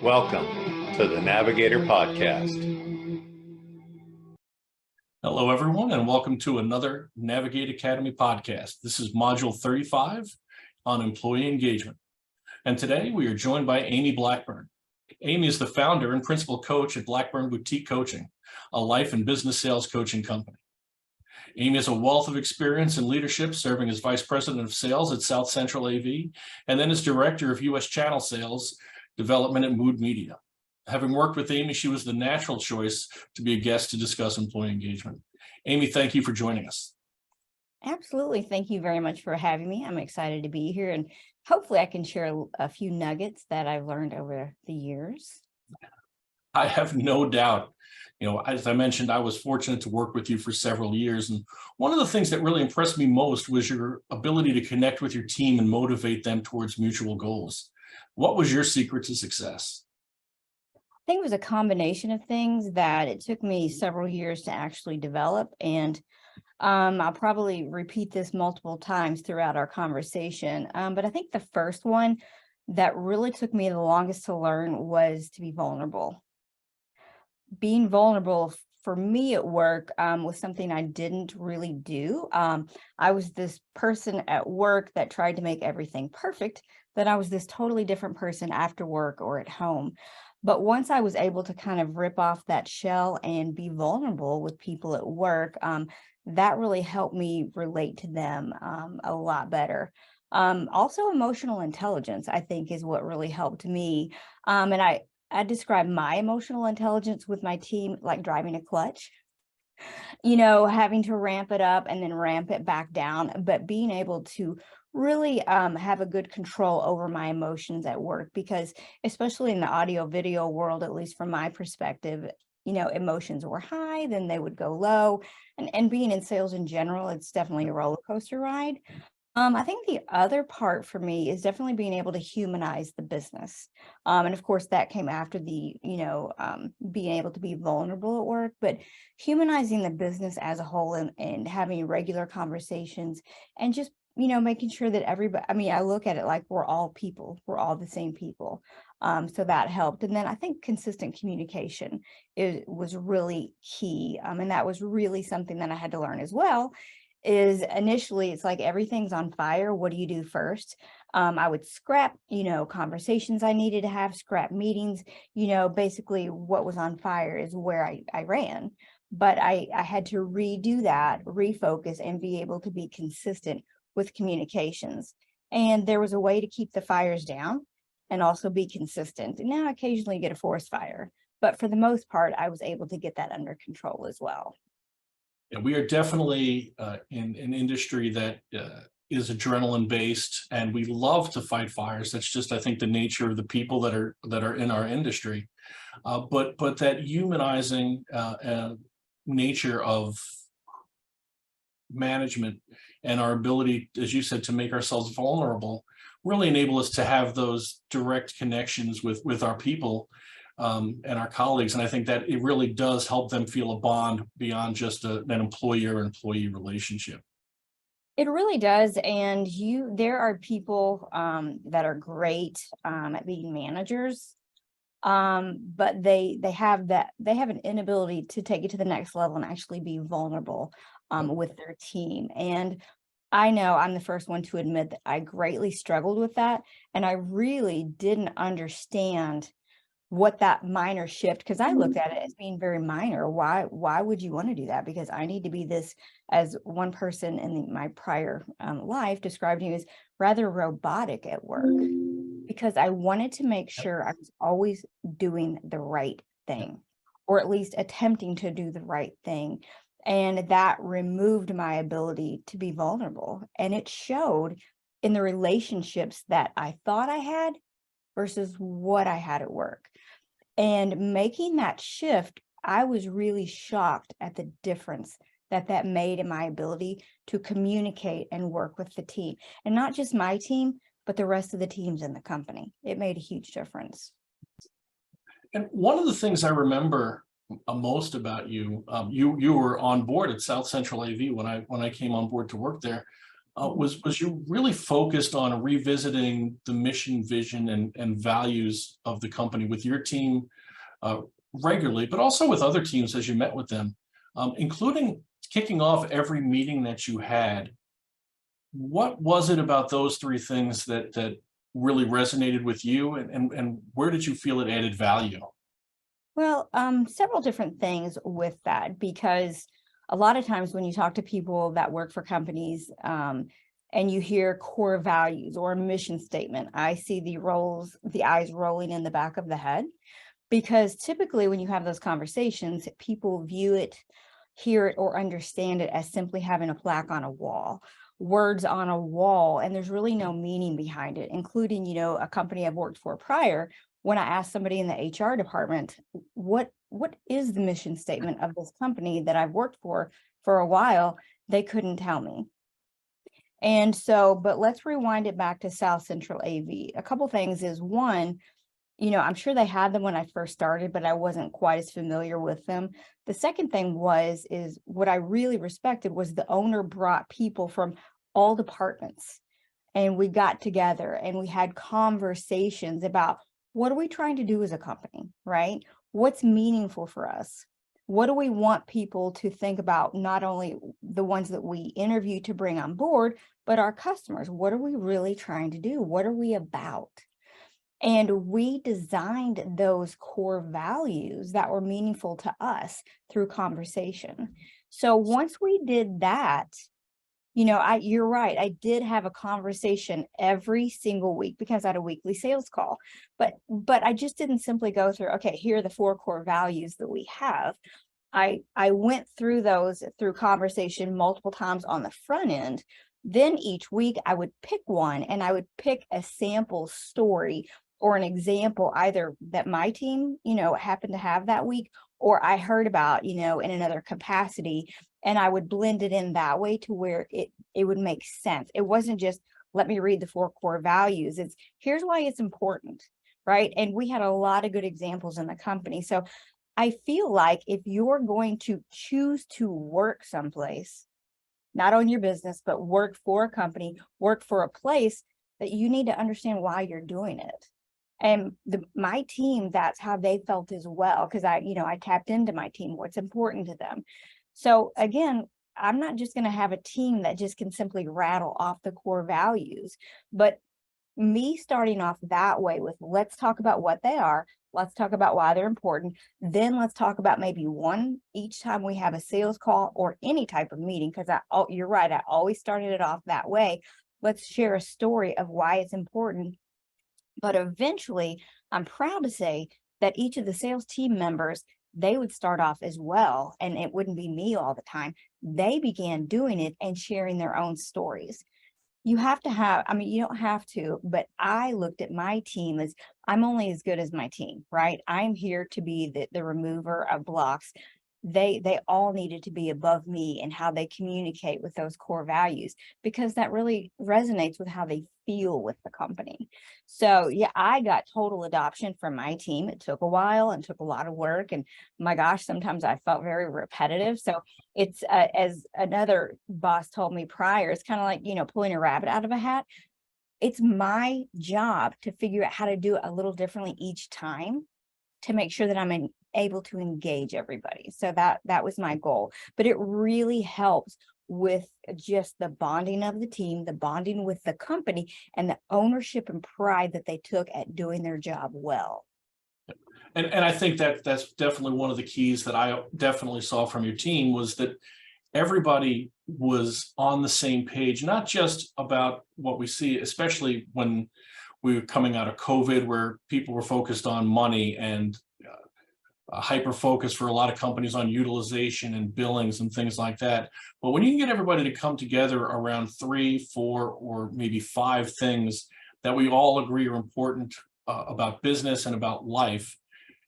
Welcome to the Navigator podcast. Hello, everyone, and welcome to another Navigate Academy podcast. This is Module 35 on employee engagement. And today we are joined by Amy Blackburn. Amy is the founder and principal coach at Blackburn Boutique Coaching, a life and business sales coaching company. Amy has a wealth of experience in leadership, serving as vice president of sales at South Central AV, and then as director of U.S. channel sales development at Mood Media. Having worked with Amy, she was the natural choice to be a guest to discuss employee engagement. Amy, thank you for joining us. Absolutely. Thank you very much for having me. I'm excited to be here, and hopefully I can share a few nuggets that I've learned over the years. I have no doubt. As I mentioned, I was fortunate to work with you for several years. And one of the things that really impressed me most was your ability to connect with your team and motivate them towards mutual goals. What was your secret to success? I think it was a combination of things that it took me several years to actually develop. And I'll probably repeat this multiple times throughout our conversation. But I think the first one that really took me the longest to learn was to be vulnerable. Being vulnerable for me at work was something I didn't really do. I was this person at work that tried to make everything perfect, that I was this totally different person after work or at home. But once I was able to kind of rip off that shell and be vulnerable with people at work, that really helped me relate to them a lot better. Also, emotional intelligence, I think, is what really helped me. And I describe my emotional intelligence with my team like driving a clutch, having to ramp it up and then ramp it back down, but being able to really have a good control over my emotions at work, because especially in the audio video world, at least from my perspective, emotions were high, then they would go low. And being in sales in general, it's definitely a roller coaster ride. I think the other part for me is definitely being able to humanize the business. And of course, that came after the, being able to be vulnerable at work, but humanizing the business as a whole and having regular conversations and just, making sure that everybody, I look at it like we're all people, we're all the same people. So that helped. And then I think consistent communication was really key. And that was really something that I had to learn as well. Is initially it's like everything's on fire. What do you do first? I would scrap, conversations I needed to have, scrap meetings, basically what was on fire is where I ran. But I had to redo that, refocus, and be able to be consistent with communications. And there was a way to keep the fires down and also be consistent. And now I occasionally get a forest fire, but for the most part, I was able to get that under control as well. Yeah, we are definitely in an industry that is adrenaline based, and we love to fight fires. That's just, I think, the nature of the people that are in our industry. But that humanizing nature of management and our ability, as you said, to make ourselves vulnerable really enable us to have those direct connections with our people and our colleagues. And I think that it really does help them feel a bond beyond just an employer-employee relationship. It really does. And there are people that are great at being managers, but they have an inability to take it to the next level and actually be vulnerable with their team. And I know I'm the first one to admit that I greatly struggled with that. And I really didn't understand what that minor shift, because I looked at it as being very minor. Why would you want to do that? Because I need to be this, as one person in my prior life described me as rather robotic at work, because I wanted to make sure I was always doing the right thing, or at least attempting to do the right thing. And that removed my ability to be vulnerable. And it showed in the relationships that I thought I had versus what I had at work. And making that shift, I was really shocked at the difference that made in my ability to communicate and work with the team. And not just my team, but the rest of the teams in the company. It made a huge difference. And one of the things I remember most about you, you were on board at South Central AV when I came on board to work there. was you really focused on revisiting the mission, vision, and values of the company with your team regularly, but also with other teams as you met with them, including kicking off every meeting that you had. What was it about those three things that really resonated with you, and where did you feel it added value? Well, several different things with that, because a lot of times when you talk to people that work for companies, and you hear core values or a mission statement, I see the eyes rolling in the back of the head, because typically when you have those conversations, people view it, hear it, or understand it as simply having a plaque on a wall, words on a wall, and there's really no meaning behind it, including, a company I've worked for prior. When I asked somebody in the HR department, what is the mission statement of this company that I've worked for a while, they couldn't tell me. And so, but let's rewind it back to South Central AV. A couple things is, one, I'm sure they had them when I first started, but I wasn't quite as familiar with them. The second thing is what I really respected was the owner brought people from all departments, and we got together and we had conversations about, what are we trying to do as a company, right? What's meaningful for us? What do we want people to think about, not only the ones that we interview to bring on board, but our customers? What are we really trying to do? What are we about? And we designed those core values that were meaningful to us through conversation. So once we did that, you're right. I did have a conversation every single week because I had a weekly sales call, but I just didn't simply go through, okay, here are the 4 core values that we have. I went through those through conversation multiple times on the front end. Then each week I would pick one, and I would pick a sample story or an example, either that my team, happened to have that week, or I heard about, in another capacity, and I would blend it in that way to where it would make sense. It wasn't just, let me read the 4 core values. It's, here's why it's important, right? And we had a lot of good examples in the company. So I feel like if you're going to choose to work someplace, not own your business, but work for a company, work for a place, that you need to understand why you're doing it. And my team, that's how they felt as well, because I tapped into my team, what's important to them. So again, I'm not just going to have a team that just can simply rattle off the core values, but me starting off that way with, let's talk about what they are, let's talk about why they're important, then let's talk about maybe one each time we have a sales call or any type of meeting, because you're right, I always started it off that way. Let's share a story of why it's important. But eventually, I'm proud to say that each of the sales team members, they would start off as well, and it wouldn't be me all the time. They began doing it and sharing their own stories. You have to have, you don't have to, but I looked at my team as, I'm only as good as my team, right? I'm here to be the remover of blocks. They all needed to be above me in how they communicate with those core values, because that really resonates with how they feel with the company. So yeah, I got total adoption from my team. It took a while and took a lot of work, and my gosh, sometimes I felt very repetitive. So it's as another boss told me prior, it's kind of like, pulling a rabbit out of a hat. It's my job to figure out how to do it a little differently each time, to make sure that I'm able to engage everybody. So that was my goal. But it really helps with just the bonding of the team, the bonding with the company, and the ownership and pride that they took at doing their job well. And I think that's definitely one of the keys that I definitely saw from your team, was that everybody was on the same page, not just about what we see, especially when we were coming out of COVID, where people were focused on money and hyper focus for a lot of companies on utilization and billings and things like that. But when you can get everybody to come together around 3, 4, or maybe 5 things that we all agree are important about business and about life,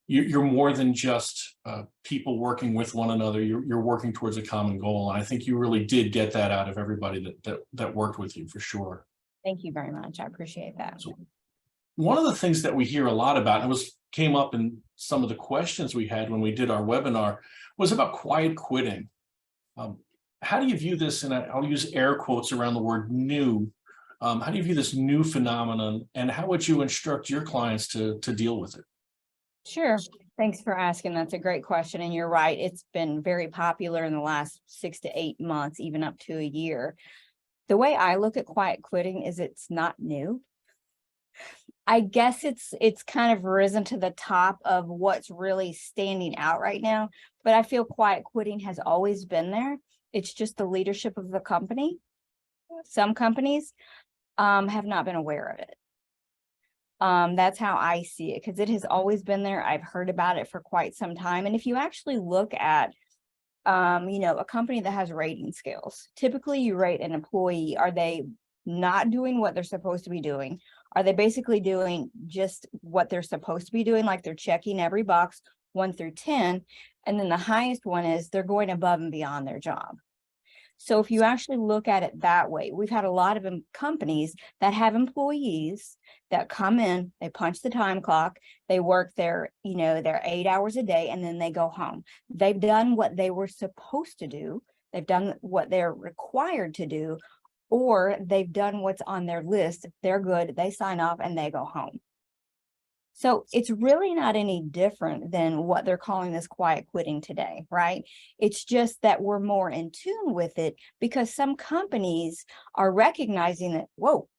you're more than just people working with one another. You're working towards a common goal. And I think you really did get that out of everybody that worked with you, for sure. Thank you very much. I appreciate that. So one of the things that we hear a lot about, and came up in some of the questions we had when we did our webinar, was about quiet quitting. How do you view this? And I'll use air quotes around the word new. How do you view this new phenomenon, and how would you instruct your clients to deal with it? Sure. Thanks for asking. That's a great question. And you're right. It's been very popular in the last 6 to 8 months, even up to a year. The way I look at quiet quitting is it's not new. I guess it's kind of risen to the top of what's really standing out right now, but I feel quiet quitting has always been there. It's just the leadership of the company. Some companies have not been aware of it. That's how I see it, because it has always been there. I've heard about it for quite some time. And if you actually look at a company that has rating scales, typically you rate an employee. Are they not doing what they're supposed to be doing? Are they basically doing just what they're supposed to be doing? Like they're checking every box 1 through 10. And then the highest one is they're going above and beyond their job. So if you actually look at it that way, we've had a lot of companies that have employees that come in, they punch the time clock, they work their 8 hours a day, and then they go home. They've done what they were supposed to do. They've done what they're required to do, or they've done what's on their list. They're good, they sign off, and they go home. So it's really not any different than what they're calling this quiet quitting today, right? It's just that we're more in tune with it because some companies are recognizing that, whoa,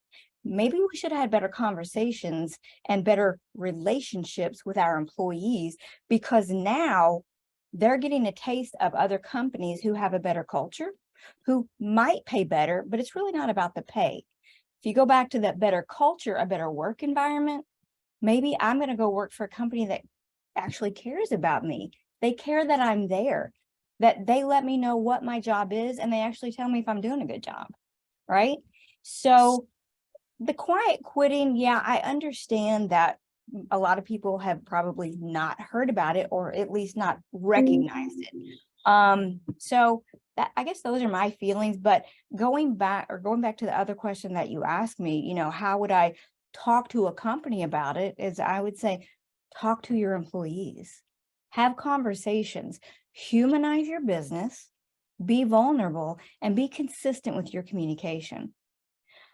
maybe we should have had better conversations and better relationships with our employees, because now they're getting a taste of other companies who have a better culture, who might pay better, but it's really not about the pay. If you go back to that better culture, a better work environment, maybe I'm going to go work for a company that actually cares about me. They care that I'm there, that they let me know what my job is, and they actually tell me if I'm doing a good job, right? So the quiet quitting, yeah, I understand that a lot of people have probably not heard about it, or at least not recognized it. So that, I guess those are my feelings. But going back to the other question that you asked me, how would I talk to a company about it, is I would say, talk to your employees, have conversations, humanize your business, be vulnerable, and be consistent with your communication.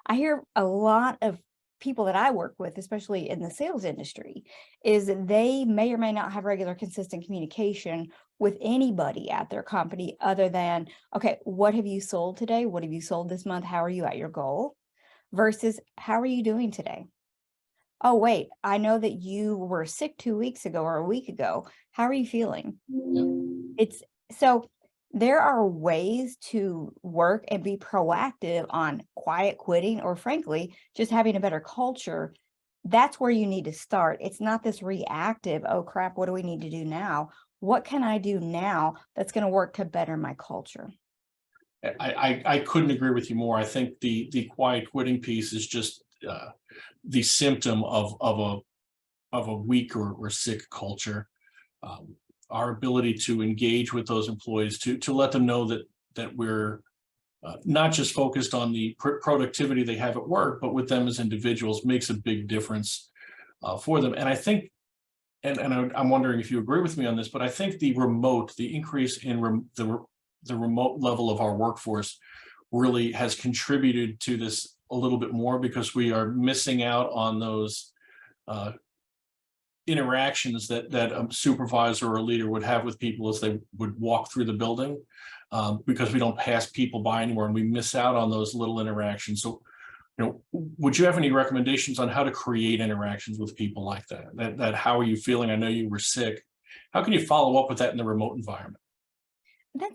I hear a lot of people that I work with, especially in the sales industry, is that they may or may not have regular, consistent communication with anybody at their company other than, okay, what have you sold today? What have you sold this month? How are you at your goal? Versus, how are you doing today? Oh, wait, I know that you were sick 2 weeks ago or a week ago. How are you feeling? It's so there are ways to work and be proactive on quiet quitting, or frankly, just having a better culture. That's where you need to start. It's not this reactive, oh crap, what do we need to do now? What can I do now that's going to work to better my culture? I couldn't agree with you more. I think the quiet quitting piece is just the symptom of a weak or sick culture. Our ability to engage with those employees, to let them know that we're not just focused on the productivity they have at work, but with them as individuals, makes a big difference for them. And I think, and I'm wondering if you agree with me on this, but I think the increase in the remote level of our workforce really has contributed to this a little bit more, because we are missing out on those interactions that a supervisor or a leader would have with people as they would walk through the building, because we don't pass people by anymore, and we miss out on those little interactions. So, would you have any recommendations on how to create interactions with people like that? That how are you feeling? I know you were sick. How can you follow up with that in the remote environment?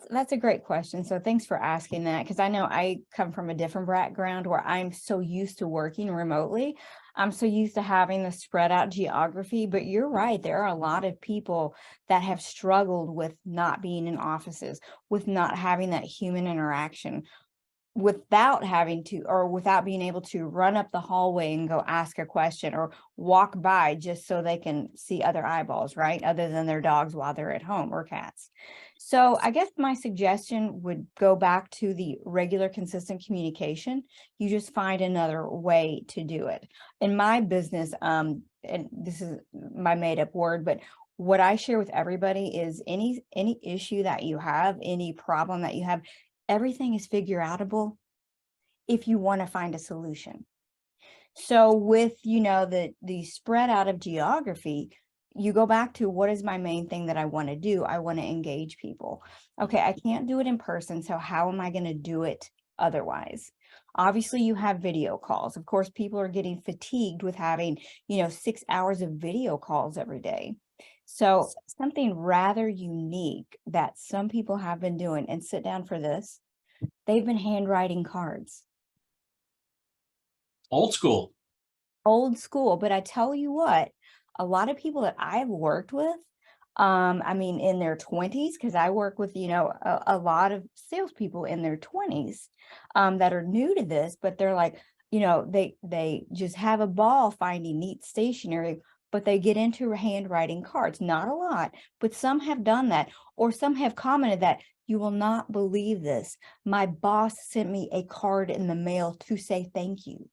That's a great question. So thanks for asking that, because I know I come from a different background where I'm so used to working remotely. I'm so used to having the spread out geography, but you're right. There are a lot of people that have struggled with not being in offices, with not having that human interaction, without having to, or without being able to run up the hallway and go ask a question, or walk by just so they can see other eyeballs, right? Other than their dogs while they're at home, or cats. So I guess my suggestion would go back to the regular, consistent communication. You just find another way to do it. In my business, and this is my made up word, but what I share with everybody is any issue that you have, any problem that you have, everything is figure outable if you want to find a solution. So with, the spread out of geography, you go back to, what is my main thing that I want to do? I want to engage people. Okay, I can't do it in person, so how am I going to do it otherwise? Obviously, you have video calls. Of course, people are getting fatigued with having, 6 hours of video calls every day. So something rather unique that some people have been doing, and sit down for this, they've been handwriting cards. Old school. Old school, but I tell you what, a lot of people that I've worked with, in their 20s, because I work with, a lot of salespeople in their 20s, that are new to this, but they're like, they just have a ball finding neat stationery, but they get into handwriting cards. Not a lot, but some have done that, or some have commented that, you will not believe this, my boss sent me a card in the mail to say thank you.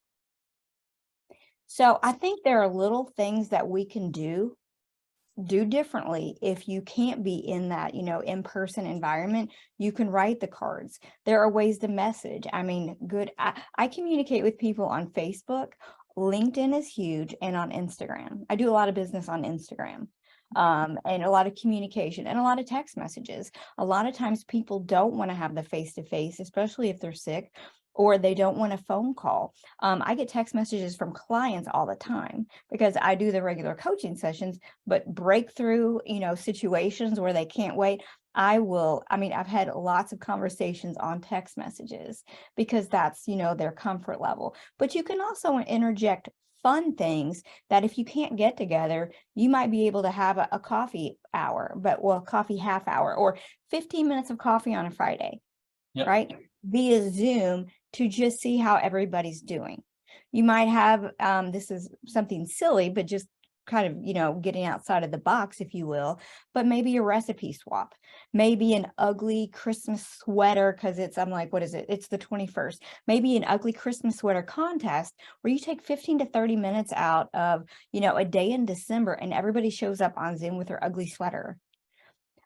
So I think there are little things that we can do differently. If you can't be in that, in-person environment, you can write the cards. There are ways to message. I communicate with people on Facebook. LinkedIn is huge, and on Instagram. I do a lot of business on Instagram. And a lot of communication and a lot of text messages. A lot of times people don't want to have the face-to-face, especially if they're sick, or they don't want a phone call. I get text messages from clients all the time because I do the regular coaching sessions, but breakthrough, situations where they can't wait, I've had lots of conversations on text messages because that's, their comfort level. But you can also interject fun things that if you can't get together, you might be able to have a coffee hour, coffee half hour, or 15 minutes of coffee on a Friday, Yep. right? Via Zoom, to just see how everybody's doing. You might have, this is something silly, but just kind of, getting outside of the box, if you will, but maybe a recipe swap, maybe an ugly Christmas sweater, because I'm like, what is it? It's the 21st. Maybe an ugly Christmas sweater contest where you take 15 to 30 minutes out of, a day in December, and everybody shows up on Zoom with their ugly sweater.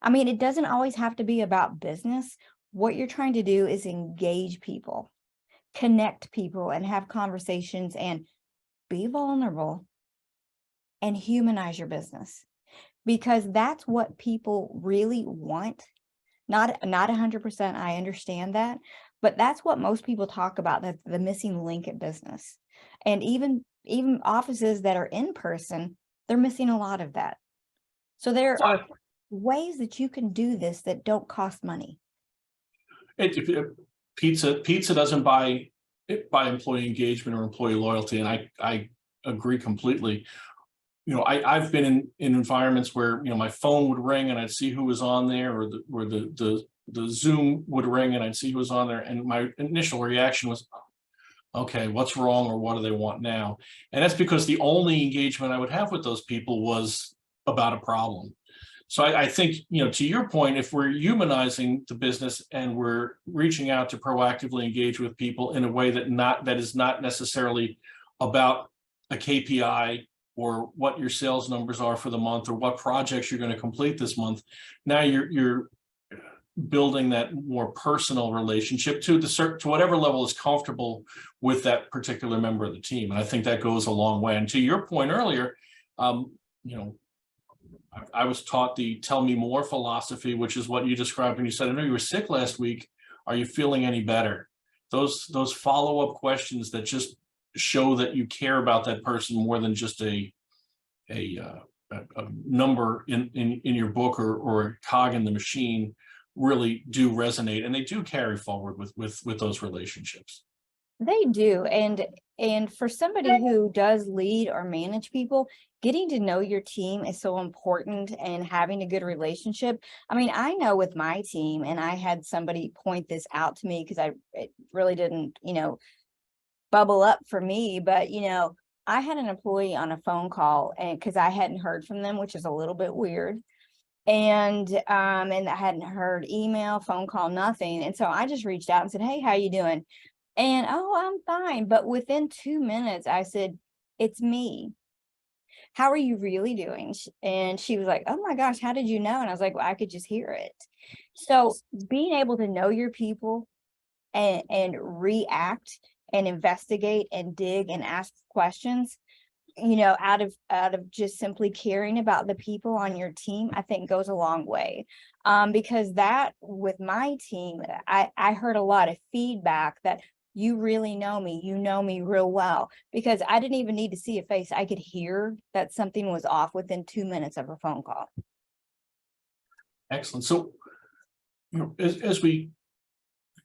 It doesn't always have to be about business. What you're trying to do is engage people, connect people, and have conversations, and be vulnerable and humanize your business, because that's what people really want. Not 100%, I understand that, but that's what most people talk about, that's the missing link at business. And even offices that are in person, they're missing a lot of that. So there are ways that you can do this that don't cost money. Pizza doesn't buy employee engagement or employee loyalty, and I agree completely. I've been in environments where my phone would ring and I'd see who was on there, or the Zoom would ring and I'd see who was on there, and my initial reaction was, okay, what's wrong, or what do they want now? And that's because the only engagement I would have with those people was about a problem. So I think, to your point, if we're humanizing the business and we're reaching out to proactively engage with people in a way that is not necessarily about a KPI or what your sales numbers are for the month or what projects you're going to complete this month, now you're building that more personal relationship to whatever level is comfortable with that particular member of the team. And I think that goes a long way. And to your point earlier, I was taught the tell me more philosophy, which is what you described when you said, I know you were sick last week. Are you feeling any better? Those follow-up questions that just show that you care about that person more than just a number in your book or a cog in the machine really do resonate, and they do carry forward with those relationships. They do. And for somebody who does lead or manage people, getting to know your team is so important, and having a good relationship. I know with my team, and I had somebody point this out to me because it really didn't, bubble up for me, but I had an employee on a phone call, and because I hadn't heard from them, which is a little bit weird. And I hadn't heard email, phone call, nothing. And so I just reached out and said, hey, how you doing? And, oh, I'm fine. But within 2 minutes, I said, it's me. How are you really doing? And she was like, oh my gosh, how did you know? And I was like, well, I could just hear it. So being able to know your people, and react and investigate and dig and ask questions, you know, out of just simply caring about the people on your team, I think goes a long way. Because that with my team, I heard a lot of feedback that you really know me, you know me real well, because I didn't even need to see a face. I could hear that something was off within 2 minutes of a phone call. Excellent. So, as we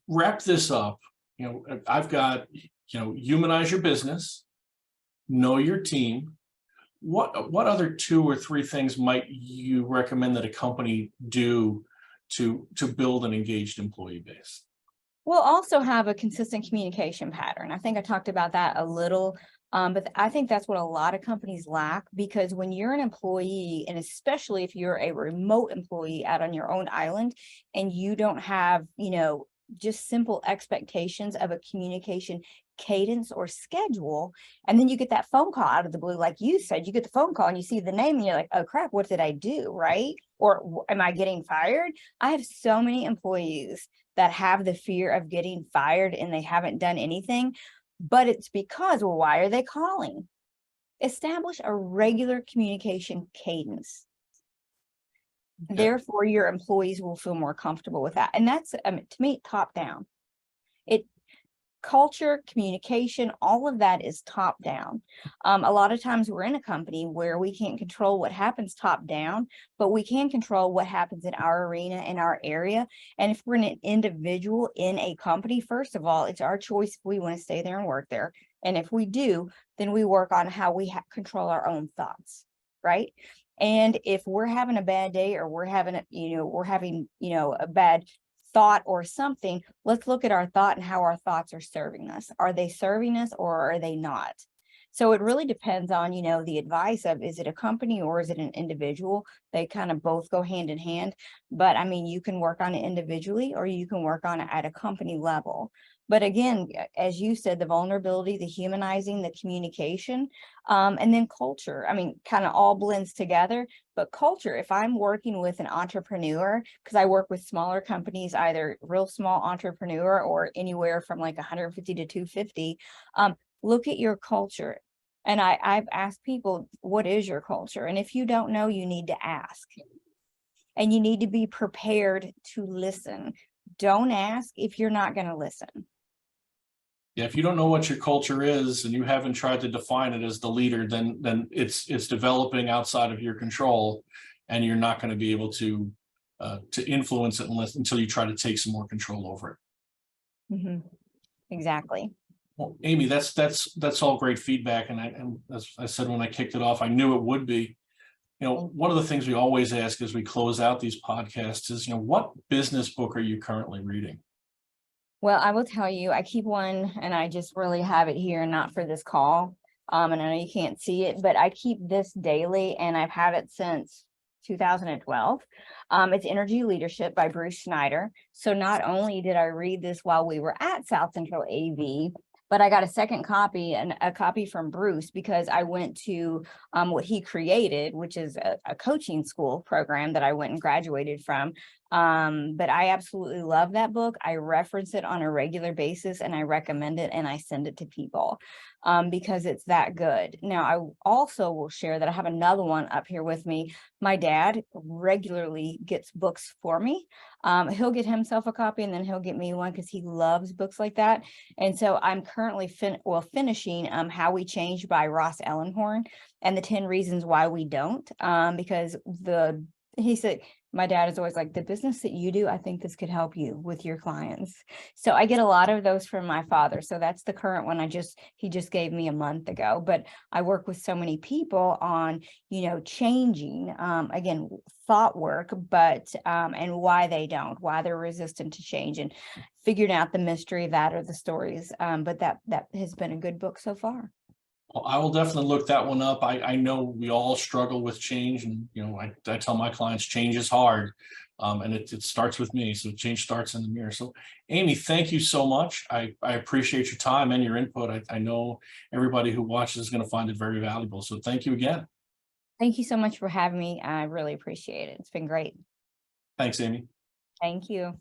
wrap this up, I've got, humanize your business, know your team. What other 2 or 3 things might you recommend that a company do to build an engaged employee base? We'll also have a consistent communication pattern. I think I talked about that a little, but I think that's what a lot of companies lack, because when you're an employee, and especially if you're a remote employee out on your own island, and you don't have, just simple expectations of a communication cadence or schedule, and then you get that phone call out of the blue, like you said, you get the phone call and you see the name and you're like, oh crap, what did I do, right? Or am I getting fired? I have so many employees that have the fear of getting fired and they haven't done anything, but it's because, well, why are they calling? Establish a regular communication cadence. Okay. Therefore, your employees will feel more comfortable with that. And that's, to me, top down. Culture, communication, all of that is top down. A lot of times we're in a company where we can't control what happens top down, but we can control what happens in our arena, in our area. And if we're an individual in a company, first of all, it's our choice if we want to stay there and work there. And if we do, then we work on how we control our own thoughts, right? And if we're having a bad day, or we're having, a bad thought or something, let's look at our thought and how our thoughts are serving us. Are they serving us or are they not? So it really depends on, the advice of, is it a company or is it an individual? They kind of both go hand in hand. But I mean, you can work on it individually or you can work on it at a company level. But again, as you said, the vulnerability, the humanizing, the communication, and then culture, I mean, kind of all blends together. But culture, if I'm working with an entrepreneur, because I work with smaller companies, either real small entrepreneur or anywhere from like 150 to 250, look at your culture. And I've asked people, what is your culture? And if you don't know, you need to ask. And you need to be prepared to listen. Don't ask if you're not going to listen. Yeah, if you don't know what your culture is and you haven't tried to define it as the leader, then it's developing outside of your control, and you're not going to be able to influence it until you try to take some more control over it. Mm-hmm. Exactly. Well, Amy, that's all great feedback, and as I said when I kicked it off, I knew it would be. One of the things we always ask as we close out these podcasts is, what business book are you currently reading? Well, I will tell you, I keep one, and I just really have it here, not for this call. And I know you can't see it, but I keep this daily, and I've had it since 2012. It's Energy Leadership by Bruce Schneider. So not only did I read this while we were at South Central AV, but I got a second copy, and a copy from Bruce, because I went to what he created, which is a coaching school program that I went and graduated from. But I absolutely love that book. I reference it on a regular basis, and I recommend it, and I send it to people because it's that good. Now, I also will share that I have another one up here with me. My dad regularly gets books for me. He'll get himself a copy, and then he'll get me one because he loves books like that. And so I'm currently finishing How We Change by Ross Ellenhorn, and the 10 Reasons Why We Don't, because he said, my dad is always like, the business that you do, I think this could help you with your clients. So I get a lot of those from my father. So that's the current one he just gave me a month ago. But I work with so many people on, changing, again, thought work, but, and why they're resistant to change, and figuring out the mystery of that, or the stories. But that has been a good book so far. Well, I will definitely look that one up. I know we all struggle with change, and I tell my clients change is hard, and it starts with me. So change starts in the mirror. So Amy, thank you so much. I appreciate your time and your input. I know everybody who watches is going to find it very valuable. So thank you again. Thank you so much for having me. I really appreciate it. It's been great. Thanks, Amy. Thank you.